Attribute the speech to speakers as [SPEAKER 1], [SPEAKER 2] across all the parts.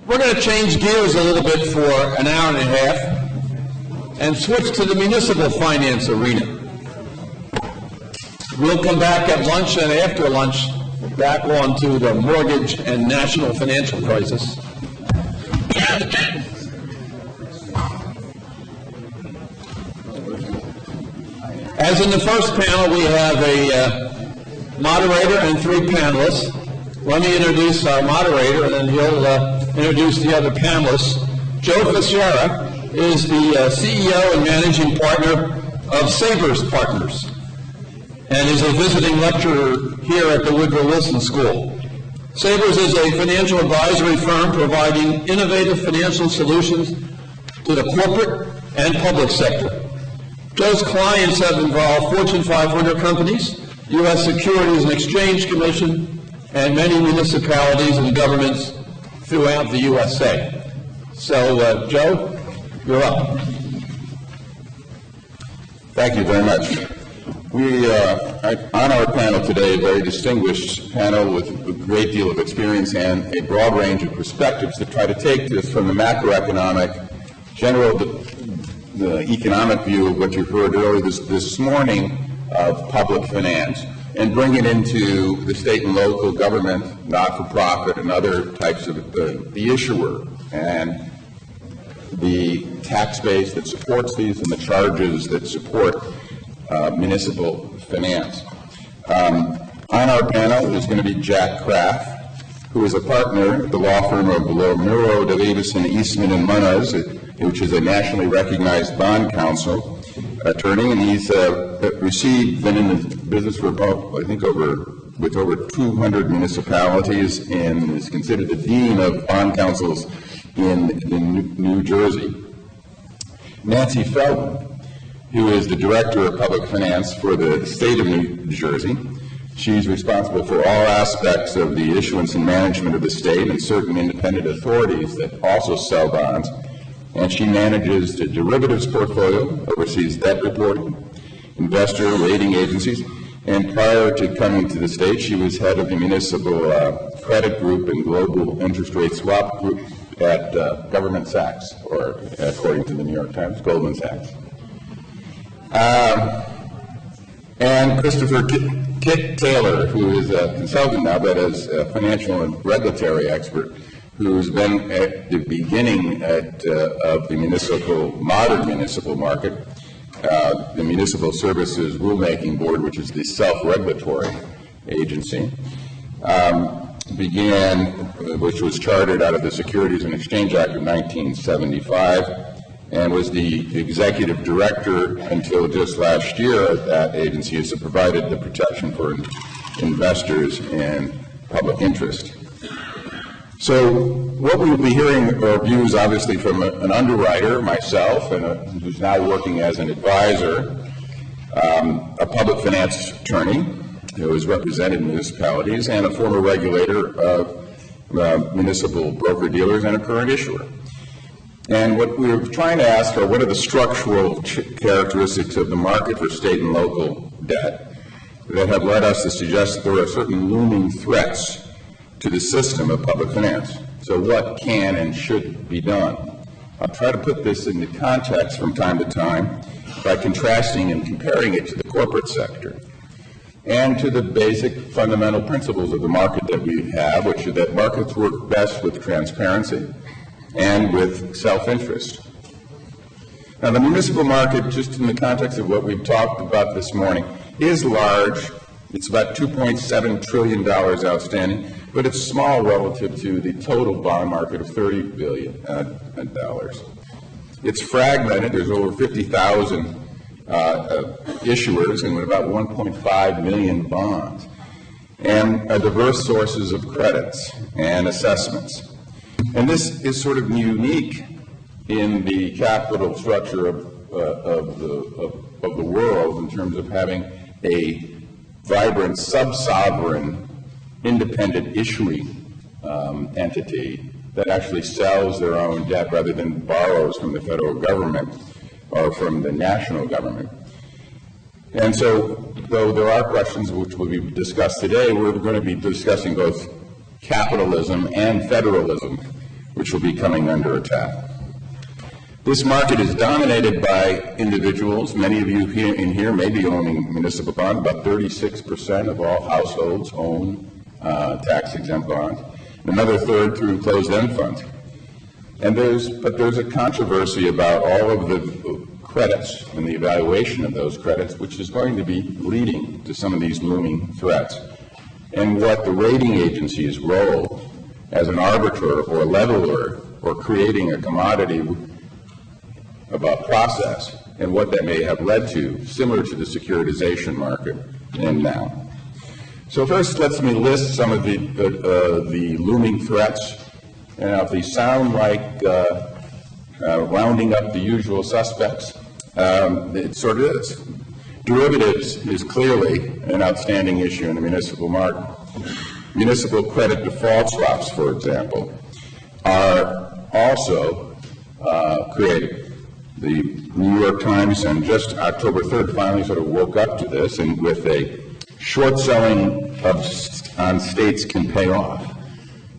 [SPEAKER 1] We're going to change gears a little bit for an hour and a half and switch to the municipal finance arena. We'll come back at lunch and after lunch back on to the mortgage and national financial crisis. As in the first panel, we have a moderator and three panelists. Let me introduce our moderator, and then he'll introduce the other panelists. Joe Fichera is the CEO and managing partner of Sabers Partners, and is a visiting lecturer here at the Woodrow Wilson School. Sabers is a financial advisory firm providing innovative financial solutions to the corporate and public sector. Joe's clients have involved Fortune 500 companies, U.S. Securities and Exchange Commission, and many municipalities and governments throughout the USA. So, Joe, you're up.
[SPEAKER 2] Thank you very much. We on our panel today, a very distinguished panel with a great deal of experience and a broad range of perspectives to try to take this from the macroeconomic, the economic view of what you heard earlier this morning of public finance, and bring it into the state and local government, not-for-profit, and other types of the issuer, and the tax base that supports these and the charges that support municipal finance. On our panel is going to be Jack Kraft, who is a partner at the law firm of Muro, Davison, Eastman & Munaz, which is a nationally recognized bond counsel attorney, and he's been in the business for about, I think, with over 200 municipalities, and is considered the dean of bond counsels in New Jersey. Nancy Felber, who is the director of public finance for the state of New Jersey. She's responsible for all aspects of the issuance and management of the state and certain independent authorities that also sell bonds. And she manages the derivatives portfolio, oversees debt reporting, investor rating agencies, and prior to coming to the state, she was head of the municipal credit group and global interest rate swap group at Goldman Sachs, or according to the New York Times, Goldman Sachs. And Christopher Kit Taylor, who is a consultant now, but is a financial and regulatory expert, who's been at the beginning of the modern municipal market, the Municipal Services Rulemaking Board, which is the self-regulatory agency, which was chartered out of the Securities and Exchange Act of 1975, and was the executive director until just last year of that agency, as it provided the protection for investors and public interest. So what we will be hearing are views, obviously, from an underwriter, myself, and who's now working as an advisor, a public finance attorney who has represented municipalities, and a former regulator of municipal broker-dealers and a current issuer. And what we're trying to ask are, what are the structural characteristics of the market for state and local debt that have led us to suggest that there are certain looming threats to the system of public finance? So what can and should be done? I'll try to put this into context from time to time by contrasting and comparing it to the corporate sector and to the basic fundamental principles of the market that we have, which are that markets work best with transparency and with self-interest. Now, the municipal market, just in the context of what we've talked about this morning, is large. It's about $2.7 trillion outstanding, but it's small relative to the total bond market of $30 billion. It's fragmented. There's over 50,000 issuers and about 1.5 million bonds, and diverse sources of credits and assessments. And this is sort of unique in the capital structure of the world in terms of having a vibrant sub-sovereign independent issuing entity that actually sells their own debt rather than borrows from the federal government or from the national government. And so, though there are questions which will be discussed today, we're going to be discussing both capitalism and federalism which will be coming under attack. This market is dominated by individuals. Many of you here may be owning municipal bonds. About 36% of all households own tax-exempt bonds. Another third through closed-end funds. And there's a controversy about all of the credits and the evaluation of those credits, which is going to be leading to some of these looming threats. And what the rating agency's role as an arbiter or leveler or creating a commodity about process and what that may have led to, similar to the securitization market and now. So first, let me list some of the looming threats. And if they sound like rounding up the usual suspects, it sort of is. Derivatives is clearly an outstanding issue in the municipal market. Municipal credit default swaps, for example, are also created. The New York Times on just October 3rd finally sort of woke up to this, and with a short selling on states can pay off.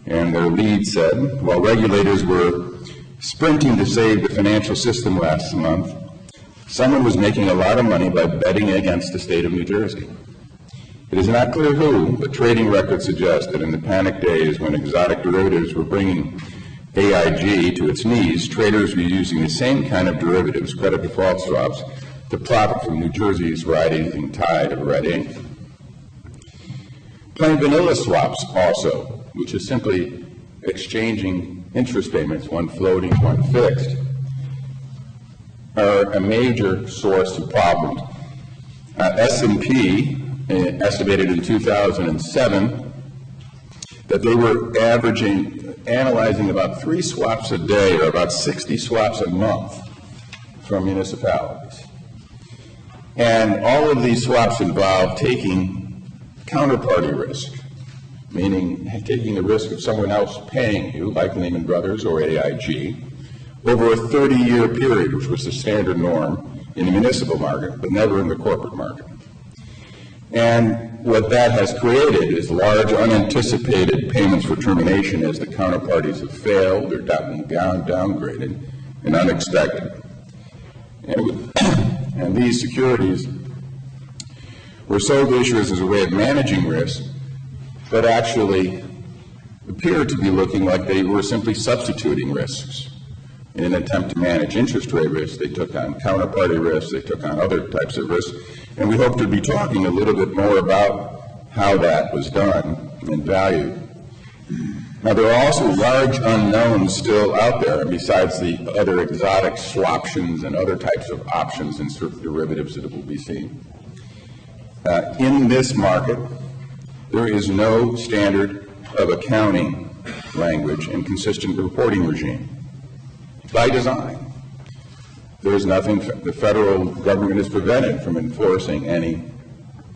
[SPEAKER 2] And their lead said, while regulators were sprinting to save the financial system last month, someone was making a lot of money by betting against the state of New Jersey. It is not clear who, but trading records suggest that in the panic days when exotic derivatives were bringing AIG to its knees, traders were using the same kind of derivatives, credit default swaps, to profit from New Jersey's rising tide of red ink. Plain vanilla swaps also, which is simply exchanging interest payments, one floating, one fixed, are a major source of problems. S&P estimated in 2007 that they were analyzing about 3 swaps a day, or about 60 swaps a month from municipalities. And all of these swaps involve taking counterparty risk, meaning taking the risk of someone else paying you, like Lehman Brothers or AIG, over a 30-year period, which was the standard norm in the municipal market, but never in the corporate market. And what that has created is large unanticipated payments for termination as the counterparties have failed or downgraded and unexpected. And these securities were sold to issuers as a way of managing risk, but actually appear to be looking like they were simply substituting risks. In an attempt to manage interest rate risk, they took on counterparty risk, they took on other types of risk, and we hope to be talking a little bit more about how that was done and valued. Now, there are also large unknowns still out there, besides the other exotic swaptions and other types of options and sort of derivatives that will be seen. In this market, there is no standard of accounting language and consistent reporting regime. By design, there is nothing the federal government is prevented from enforcing any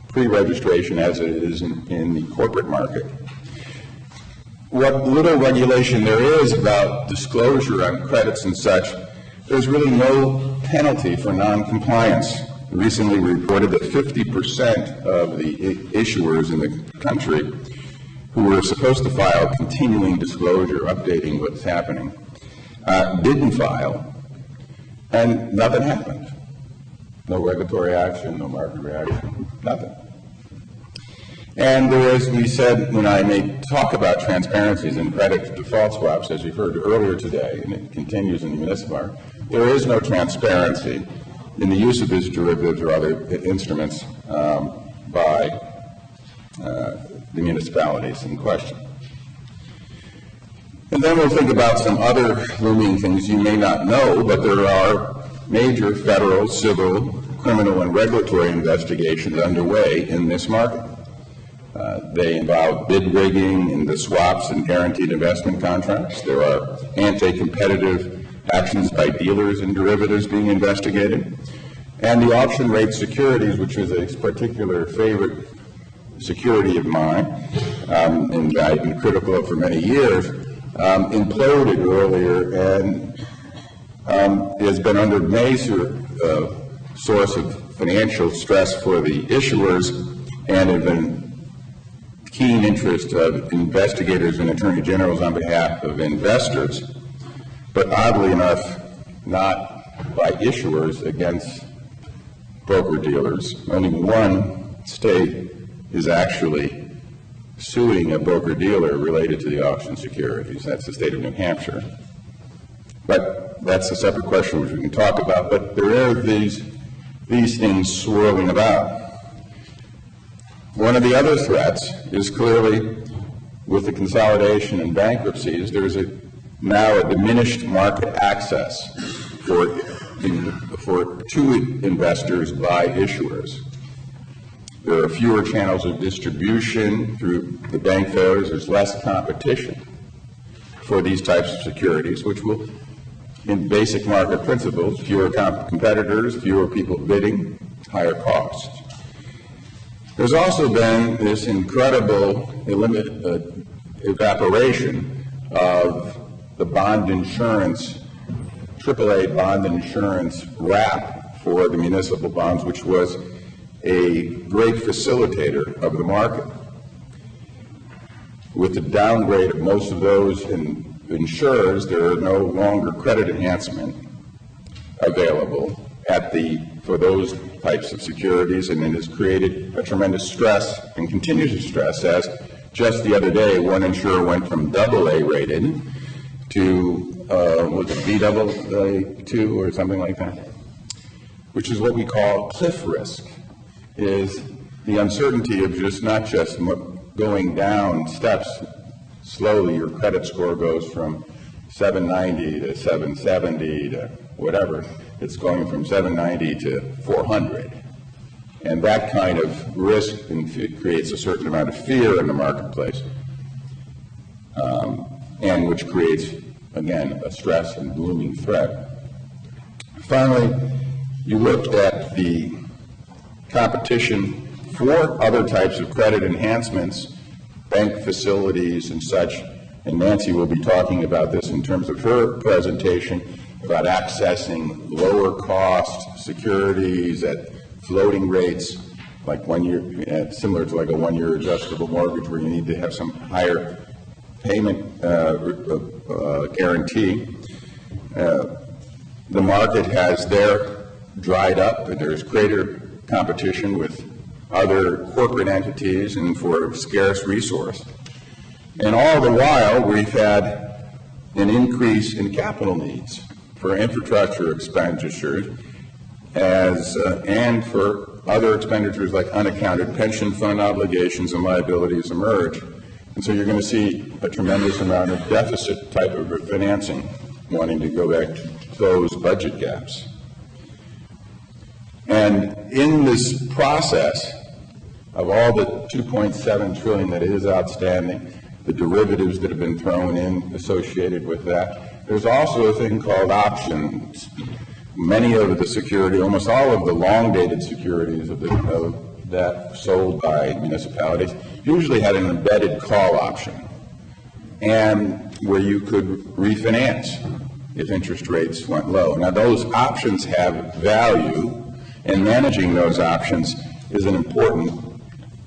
[SPEAKER 2] pre-registration as it is in the corporate market. What little regulation there is about disclosure on credits and such, there's really no penalty for non-compliance. Recently reported that 50% of the issuers in the country who were supposed to file continuing disclosure, updating what's happening, didn't file, and nothing happened. No regulatory action, no market reaction, nothing. And there is, we said, when I may talk about transparencies in credit default swaps, as you've heard earlier today, and it continues in the municipal market, there is no transparency in the use of these derivatives or other instruments by the municipalities in question. And then we'll think about some other looming things you may not know, but there are major federal, civil, criminal, and regulatory investigations underway in this market. They involve bid rigging in the swaps and guaranteed investment contracts. There are anti-competitive actions by dealers in derivatives being investigated. And the auction rate securities, which is a particular favorite security of mine, and I've been critical of for many years, imploded earlier and has been under major source of financial stress for the issuers and have been keen interest of investigators and attorney generals on behalf of investors, but oddly enough, not by issuers against broker-dealers. Only one state is actually suing a broker-dealer related to the auction securities. That's the state of New Hampshire. But that's a separate question which we can talk about. But there are these things swirling about. One of the other threats is clearly with the consolidation and bankruptcies, there's now a diminished market access for to investors by issuers. There are fewer channels of distribution through the bank failures. There's less competition for these types of securities, which will, in basic market principles, fewer competitors, fewer people bidding, higher costs. There's also been this incredible evaporation of the bond insurance, AAA bond insurance wrap for the municipal bonds, which was a great facilitator of the market. With the downgrade of most of those insurers, there are no longer credit enhancement available for those types of securities, and it has created a tremendous stress and continues to stress, as just the other day one insurer went from AA rated to was it Baa2 or something like that, which is what we call cliff risk, is the uncertainty of not just going down steps slowly. Your credit score goes from 790 to 770 to whatever. It's going from 790 to 400. And that kind of risk creates a certain amount of fear in the marketplace, and which creates, again, a stress and looming threat. Finally, you looked at the competition for other types of credit enhancements, bank facilities and such, and Nancy will be talking about this in terms of her presentation, about accessing lower cost securities at floating rates, like 1 year, similar to like a 1 year adjustable mortgage where you need to have some higher payment guarantee. The market has dried up, and there's greater competition with other corporate entities and for a scarce resource. And all the while, we've had an increase in capital needs for infrastructure expenditures and for other expenditures like unaccounted pension fund obligations and liabilities emerge. And so you're going to see a tremendous amount of deficit type of financing wanting to go back to close budget gaps. And in this process of all the $2.7 trillion that is outstanding, the derivatives that have been thrown in associated with that, there's also a thing called options. Many of the security, almost all of the long-dated securities that sold by municipalities usually had an embedded call option, and where you could refinance if interest rates went low. Now, those options have value, and managing those options is an important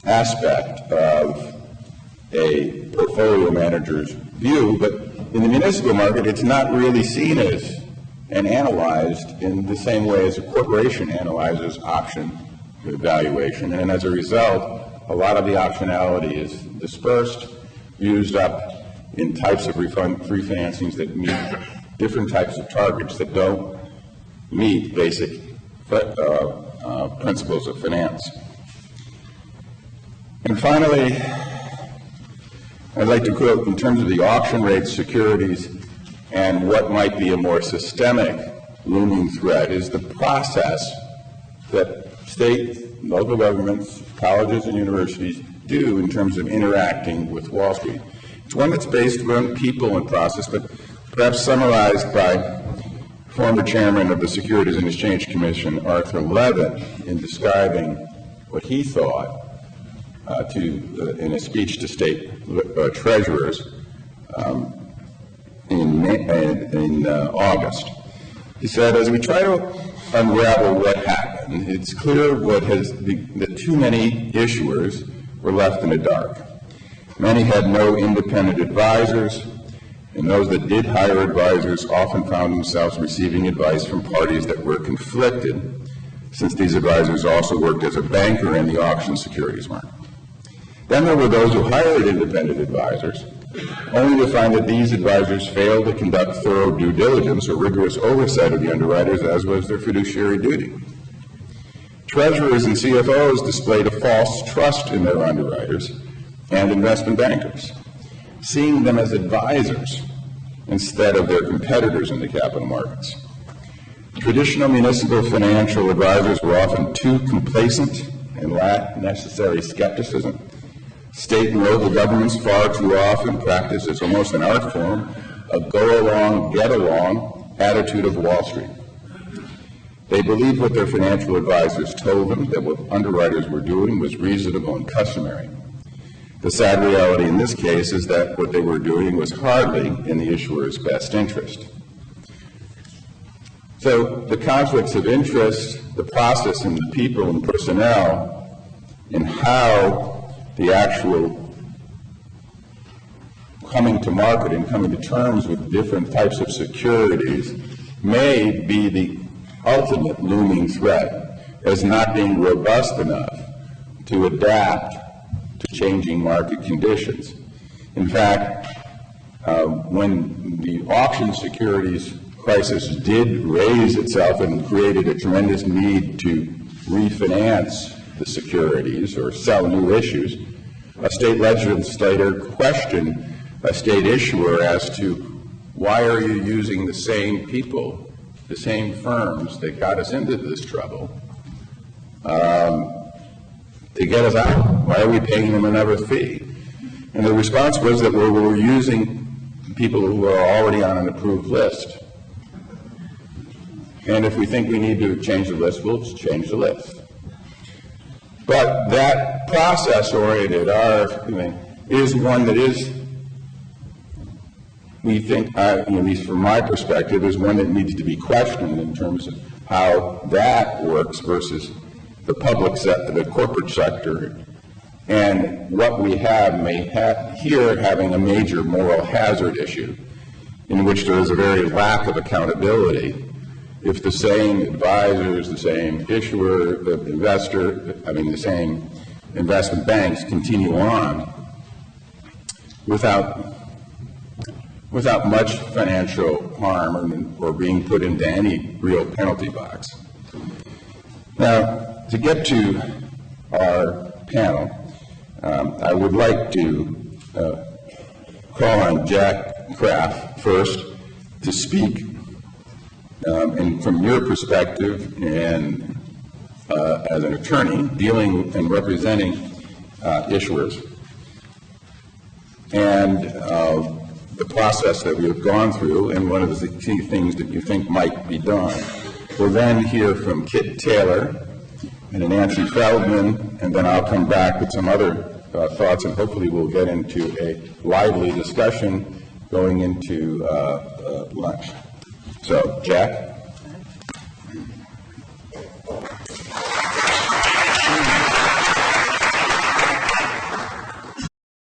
[SPEAKER 2] aspect of a portfolio manager's view, but in the municipal market, it's not really seen as and analyzed in the same way as a corporation analyzes option valuation. And as a result, a lot of the optionality is dispersed, used up in types of refinancings that meet different types of targets that don't meet basic principles of finance. And finally, I'd like to quote, in terms of the auction rate securities and what might be a more systemic looming threat, is the process that state, local governments, colleges, and universities do in terms of interacting with Wall Street. It's one that's based on people and process, but perhaps summarized by former chairman of the Securities and Exchange Commission, Arthur Levitt, in describing what he thought in a speech to state treasurers in August. He said, as we try to unravel what happened, it's clear that too many issuers were left in the dark. Many had no independent advisors, and those that did hire advisors often found themselves receiving advice from parties that were conflicted, since these advisors also worked as a banker in the auction securities market. Then there were those who hired independent advisors, only to find that these advisors failed to conduct thorough due diligence or rigorous oversight of the underwriters, as was their fiduciary duty. Treasurers and CFOs displayed a false trust in their underwriters and investment bankers, seeing them as advisors instead of their competitors in the capital markets. Traditional municipal financial advisors were often too complacent and lacked necessary skepticism. State and local governments far too often practice as almost an art form a go-along, get-along attitude of Wall Street. They believed what their financial advisors told them, that what underwriters were doing was reasonable and customary. The sad reality in this case is that what they were doing was hardly in the issuer's best interest. So the conflicts of interest, the process and the people and personnel, and how the actual coming to market and coming to terms with different types of securities may be the ultimate looming threat as not being robust enough to adapt to changing market conditions. In fact, when the auction securities crisis did raise itself and created a tremendous need to refinance the securities or sell new issues, a state legislator questioned a state issuer as to why are you using the same people, the same firms that got us into this trouble to get us out? Why are we paying them another fee? And the response was that we were using people who are already on an approved list. And if we think we need to change the list, we'll change the list. But that process-oriented RFP is one that is, we think, at least from my perspective, is one that needs to be questioned in terms of how that works versus the public sector, the corporate sector, and what we have may have here having a major moral hazard issue in which there is a very lack of accountability. If the same advisors, the same issuer, the same investment banks continue on without much financial harm or being put into any real penalty box. Now, to get to our panel, I would like to call on Jack Kraft first to speak, and from your perspective and as an attorney dealing and representing issuers, and the process that we have gone through, and one of the key things that you think might be done. We'll then hear from Kit Taylor and Nancy Feldman, and then I'll come back with some other thoughts, and hopefully we'll get into a lively discussion going into lunch. So, Jack?